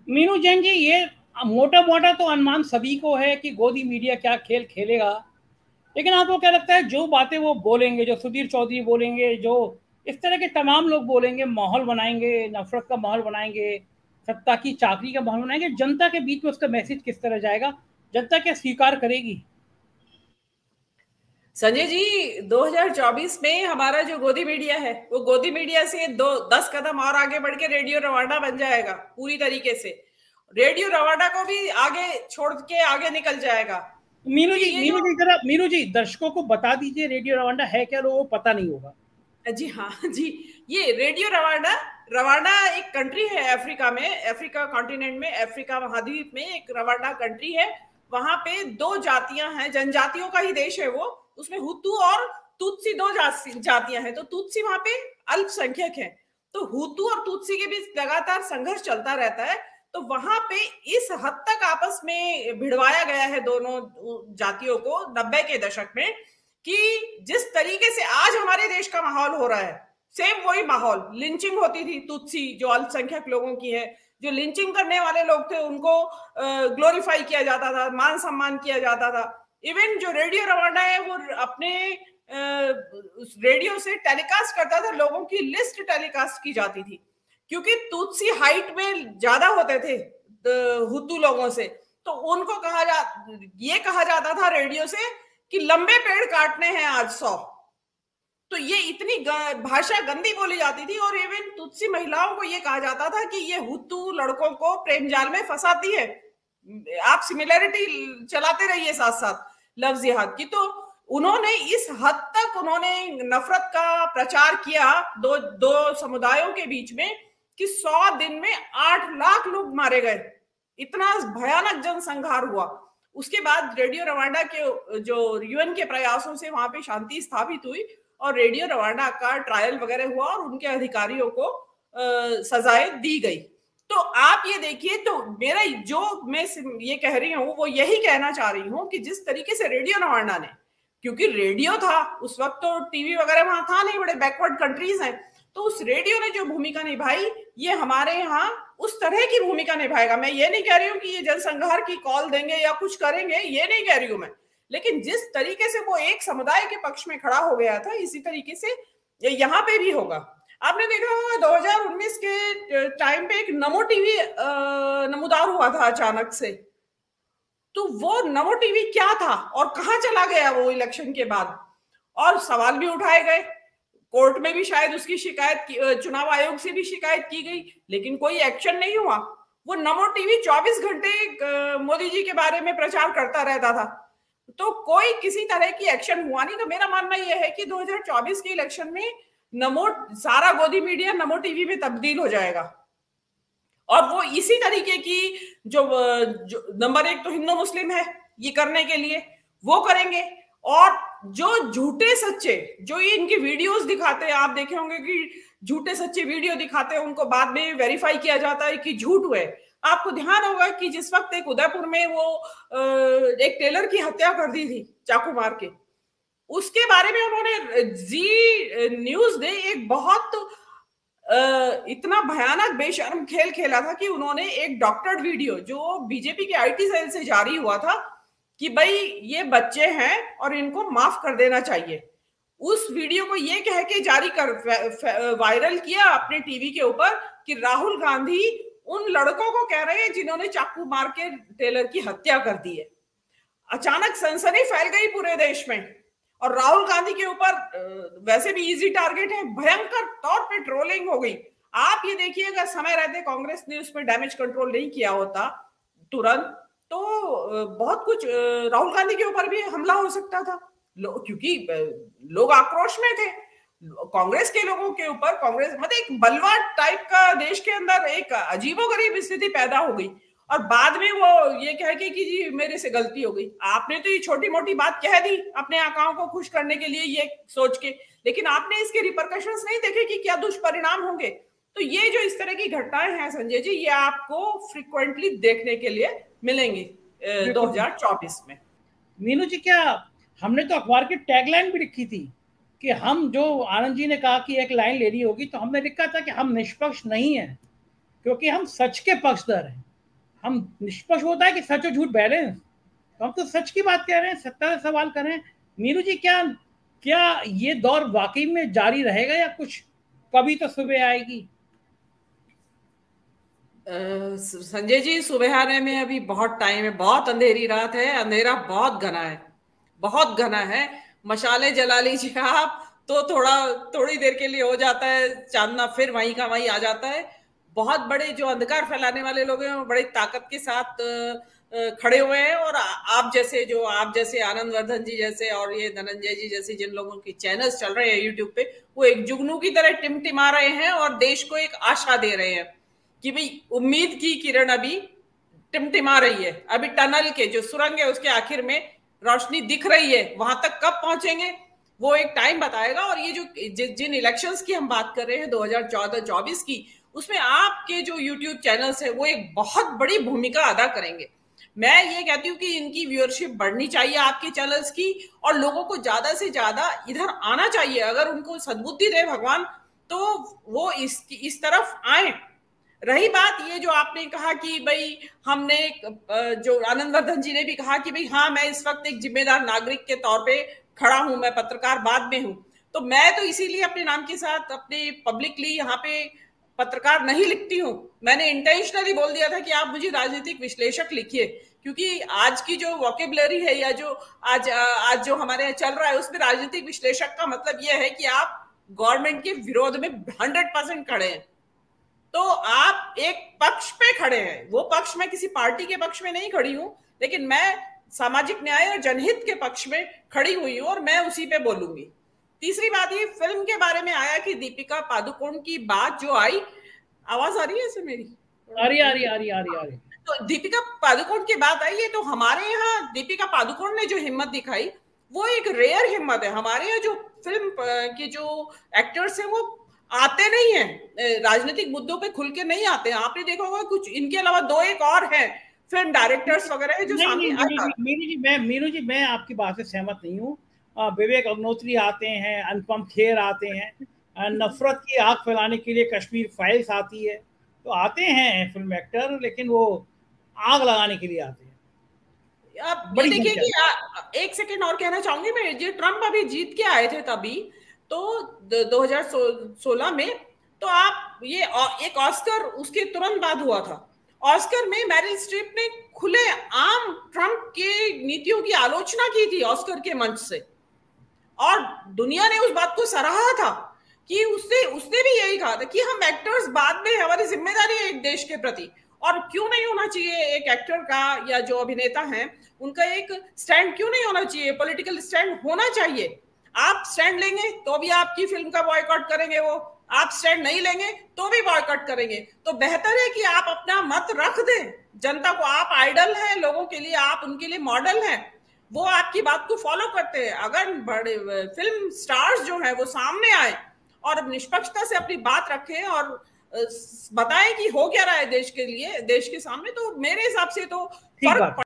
मीनू जैन जी, ये मोटा मोटा तो अनुमान सभी को है कि गोदी मीडिया क्या खेल खेलेगा। लेकिन आपको क्या लगता है, जो बातें वो बोलेंगे, जो सुधीर चौधरी बोलेंगे, जो इस तरह के तमाम लोग बोलेंगे, माहौल बनाएंगे, नफरत का माहौल बनाएंगे, सत्ता की चाकरी का माहौल बनाएंगे, जनता के बीच में उसका मैसेज किस तरह जाएगा? जनता क्या स्वीकार करेगी? संजय जी, 2024 में हमारा जो गोदी मीडिया है वो गोदी मीडिया से 10 कदम और आगे बढ़ के रेडियो रवांडा बन जाएगा पूरी तरीके से। रेडियो रवांडा को भी आगे छोड़ के आगे निकल जाएगा। मीनू क्योंकि जी, ये मीनू जो जी जरा, मीनू जी दर्शकों को बता दीजिए रेडियो रवांडा है क्या, लोगों को पता नहीं होगा। जी हाँ जी, ये रेडियो रवांडा, रवांडा एक कंट्री है अफ्रीका में, अफ्रीका कॉन्टिनेंट में, अफ्रीका महाद्वीप में एक रवांडा कंट्री है। वहां पे दो जातियां हैं, जनजातियों का ही देश है वो। उसमें हुतू और तुत्सी दो जातियां हैं। तो तुत्सी वहां पे अल्पसंख्यक है। तो हुतू और तुत्सी के बीच लगातार संघर्ष चलता रहता है। तो वहां पे इस हद तक आपस में भिड़वाया गया है दोनों जातियों को 90 के दशक में, कि जिस तरीके से आज हमारे देश का माहौल हो रहा है, सेम वही माहौल। लिंचिंग होती थी तुत्सी जो अल्पसंख्यक लोगों की है, जो लिंचिंग करने वाले लोग थे उनको ग्लोरीफाई किया जाता था, मान सम्मान किया जाता था। इवन जो रेडियो रवांडा है वो अपने रेडियो से टेलीकास्ट करता था, लोगों की लिस्ट टेलीकास्ट की जाती थी। क्योंकि तुत्सी हाइट में ज्यादा होते थे हुतू लोगों से, तो उनको ये कहा जाता था रेडियो से कि लंबे पेड़ काटने हैं आज 100। तो ये इतनी भाषा गंदी बोली जाती थी। और इवन तुत्सी महिलाओं को ये कहा जाता था कि ये हुतू लड़कों को प्रेम जाल में फंसाती है। आप सिमिलरिटी चलाते रहिए साथ साथ लफ्ज जिहाद की। तो उन्होंने इस हद तक उन्होंने नफरत का प्रचार किया दो दो समुदायों के बीच में, कि 100 दिन में 8 लाख लोग मारे गए। इतना भयानक जनसंहार हुआ। उसके बाद रेडियो रवांडा के जो यूएन के प्रयासों से वहां पे शांति स्थापित हुई और रेडियो रवांडा का ट्रायल वगैरह हुआ और उनके अधिकारियों को सजाएं दी गई। तो आप ये देखिए, तो मेरा जो मैं ये कह रही हूँ वो यही कहना चाह रही हूँ कि जिस तरीके से रेडियो रवांडा ने, क्योंकि रेडियो था उस वक्त, तो टीवी वगैरह वहां था नहीं, बड़े बैकवर्ड कंट्रीज हैं, तो उस रेडियो ने जो भूमिका निभाई ये हमारे यहाँ उस तरह की भूमिका निभाएगा। मैं ये नहीं कह रही हूँ कि ये जनसंहार की कॉल देंगे या कुछ करेंगे, ये नहीं कह रही हूँ मैं। लेकिन जिस तरीके से वो एक समुदाय के पक्ष में खड़ा हो गया था, इसी तरीके से यहाँ पे भी होगा। आपने देखा होगा 2019 के टाइम पे एक नमो टीवी नमूदार हुआ था अचानक से। तो वो नमो टीवी क्या था और कहां चला गया वो इलेक्शन के बाद? और सवाल भी उठाए गए, कोर्ट में भी शायद उसकी शिकायत चुनाव आयोग से भी शिकायत की गई, लेकिन कोई एक्शन नहीं हुआ। वो नमो टीवी 24 घंटे मोदी जी के बारे में प्रचार करता रहता था, तो कोई किसी तरह की एक्शन हुआ नहीं। तो मेरा मानना यह है कि 2024 के इलेक्शन में नमो, सारा गोदी मीडिया नमो टीवी में तब्दील हो जाएगा। और वो इसी तरीके की जो नंबर एक तो हिंदू मुस्लिम है ये करने के लिए वो करेंगे। और जो झूठे सच्चे जो ये इनकी वीडियोस दिखाते हैं, आप देखे होंगे कि झूठे सच्चे वीडियो दिखाते हैं, उनको बाद में वेरीफाई किया जाता है कि झूठ हुए। आपको ध्यान होगा कि जिस वक्त एक उदयपुर में वो एक टेलर की हत्या कर दी थी चाकू मार के, उसके बारे में उन्होंने जी न्यूज ने एक बहुत इतना भयानक बेशर्म खेल खेला था कि उन्होंने एक डॉक्टर्ड वीडियो जो बीजेपी के आईटी सेल से जारी हुआ था कि भाई ये बच्चे हैं और इनको माफ कर देना चाहिए, उस वीडियो को ये कह के जारी कर वायरल किया अपने टीवी के ऊपर कि राहुल गांधी उन लड़कों को कह रहे हैं जिन्होंने चाकू मार के टेलर की हत्या कर दी है। अचानक सनसनी फैल गई पूरे देश में। और राहुल गांधी के ऊपर वैसे भी इजी टारगेट है, भयंकर तौर पे ट्रोलिंग हो गई। आप ये देखिएगा, समय रहते कांग्रेस ने उस पर डैमेज कंट्रोल नहीं किया होता तुरंत, तो बहुत कुछ राहुल गांधी के ऊपर भी हमला हो सकता था। क्योंकि लोग आक्रोश में थे कांग्रेस के लोगों के ऊपर। कांग्रेस मतलब एक बलवा टाइप का देश के अंदर एक अजीबोगरीब स्थिति पैदा हो गई। और बाद में वो ये कह के कि जी मेरे से गलती हो गई। आपने तो ये छोटी मोटी बात कह दी अपने आकाओं को खुश करने के लिए ये सोच के, लेकिन आपने इसके रिपरकशंस नहीं देखे कि क्या दुष्परिणाम होंगे। तो ये जो इस तरह की घटनाएं हैं संजय जी, ये आपको फ्रिक्वेंटली देखने के लिए मिलेंगी 2024 में। मीनू जी, क्या हमने तो अखबार की टैगलाइन भी लिखी थी कि हम, जो आनंद जी ने कहा कि एक लाइन लेनी होगी, तो हमने लिखा था कि हम निष्पक्ष नहीं हैं क्योंकि हम सच के पक्षधर हैं। हम निष्पक्ष होता है कि सच और झूठ बैलेंस, तो हम तो सच की बात कर रहे हैं, सत्ता से सवाल कर रहे हैं। नीरू जी, क्या क्या ये दौर वाकई में जारी रहेगा या कुछ कभी तो सुबह आएगी? संजय जी, सुबह आने में अभी बहुत टाइम है, बहुत अंधेरी रात है, अंधेरा बहुत घना है, बहुत घना है। मशाले जला लीजिए आप तो थोड़ी देर के लिए हो जाता है चांदना, फिर वहीं का वहीं आ जाता है। बहुत बड़े जो अंधकार फैलाने वाले लोग हैं वो बड़ी ताकत के साथ खड़े हुए हैं, और आप जैसे आनंद वर्धन जी जैसे और ये धनंजय जी जैसे जिन लोगों की चैनल्स चल रहे हैं यूट्यूब पे, वो एक जुगनू की तरह टिमटिमा रहे हैं और देश को एक आशा दे रहे हैं कि भाई उम्मीद की किरण अभी टिमटिमा रही है, अभी टनल के जो सुरंग है उसके आखिर में रोशनी दिख रही है। वहां तक कब पहुंचेंगे वो एक टाइम बताएगा। और ये जो जिन इलेक्शंस की हम बात कर रहे हैं 2014-24 की, उसमें आपके जो यूट्यूब चैनल्स है वो एक बहुत बड़ी भूमिका अदा करेंगे। मैं ये कहती हूँ कि इनकी व्यूअरशिप बढ़नी चाहिए आपके चैनल्स की, और लोगों को ज्यादा से ज्यादा इधर आना चाहिए। अगर उनको सद्बुद्धि दे भगवान तो वो इस तरफ आए। रही बात ये जो आपने कहा कि भाई हमने, जो आनंद वर्धन जी ने भी कहा कि भाई हाँ, मैं इस वक्त एक जिम्मेदार नागरिक के तौर पे खड़ा हूं, मैं पत्रकार बाद में हूं, तो मैं तो इसीलिए अपने नाम के साथ अपने पब्लिकली यहाँ पे पत्रकार नहीं लिखती हूँ। मैंने इंटेंशनली बोल दिया था कि आप मुझे राजनीतिक विश्लेषक लिखिए, क्योंकि आज की जो वोकेबलरी है या जो आज जो हमारे यहाँ चल रहा है उसमें राजनीतिक विश्लेषक का मतलब यह है कि आप गवर्नमेंट के विरोध में 100% खड़े हैं। तो आप एक पक्ष पे खड़े हैं, वो पक्ष, मैं किसी पार्टी के पक्ष में नहीं खड़ी हूं, लेकिन मैं सामाजिक न्याय और जनहित के पक्ष में खड़ी हुई हूं और मैं उसी पे बोलूंगी। तीसरी बात, ये फिल्म के बारे में आया कि दीपिका पादुकोण की बात जो आई, आवाज आ रही है इसे मेरी? आ रही। तो दीपिका पादुकोण की बात आई है, तो हमारे यहाँ दीपिका पादुकोण ने जो हिम्मत दिखाई वो एक रेयर हिम्मत है। हमारे यहाँ जो फिल्म के जो एक्टर्स हैं वो आते नहीं है, राजनीतिक मुद्दों पे खुल के नहीं आते हैं। आपने देखा होगा कुछ इनके अलावा 2-1 और हैं फिल्म डायरेक्टर्स वगैरह जो सामने आए। मीनू जी, मैं आपकी बात से सहमत नहीं हूँ। विवेक अग्निहोत्री आते हैं, अनुपम खेर आते हैं, नफरत की आग फैलाने के लिए कश्मीर फाइल्स आती है, तो आते हैं फिल्म एक्टर, लेकिन वो आग लगाने के लिए आते हैं। आप ये देखिए कि एक सेकंड और कहना चाहूंगी मैं, जो ट्रम्प अभी जीत के आए थे तभी तो 2016 में, तो आप ये एक ऑस्कर उसके तुरंत बाद हुआ था। ऑस्कर में मैरिल स्ट्रीप ने खुले आम ट्रम्प के नीतियों की आलोचना की थी ऑस्कर के मंच से, और दुनिया ने उस बात को सराहा था कि उसने भी यही कहा था कि हम एक्टर्स बाद में, हमारी जिम्मेदारी है एक देश के प्रति, और क्यों नहीं होना चाहिए एक एक्टर का या जो अभिनेता हैं उनका एक स्टैंड क्यों नहीं होना चाहिए, पॉलिटिकल स्टैंड होना चाहिए। आप स्टैंड लेंगे तो भी आपकी फिल्म का बॉयकॉट करेंगे वो, आप स्टैंड नहीं लेंगे तो भी बॉयकॉट करेंगे। तो बेहतर है कि आप अपना मत रख दें जनता को। आप आइडल हैं लोगों के लिए, आप उनके लिए मॉडल हैं, वो आपकी बात को फॉलो करते हैं। अगर बड़े फिल्म स्टार्स जो हैं वो सामने आए और निष्पक्षता से अपनी बात रखें और बताएं कि हो क्या रहा है देश के लिए, देश के सामने, तो मेरे हिसाब से तो फर्क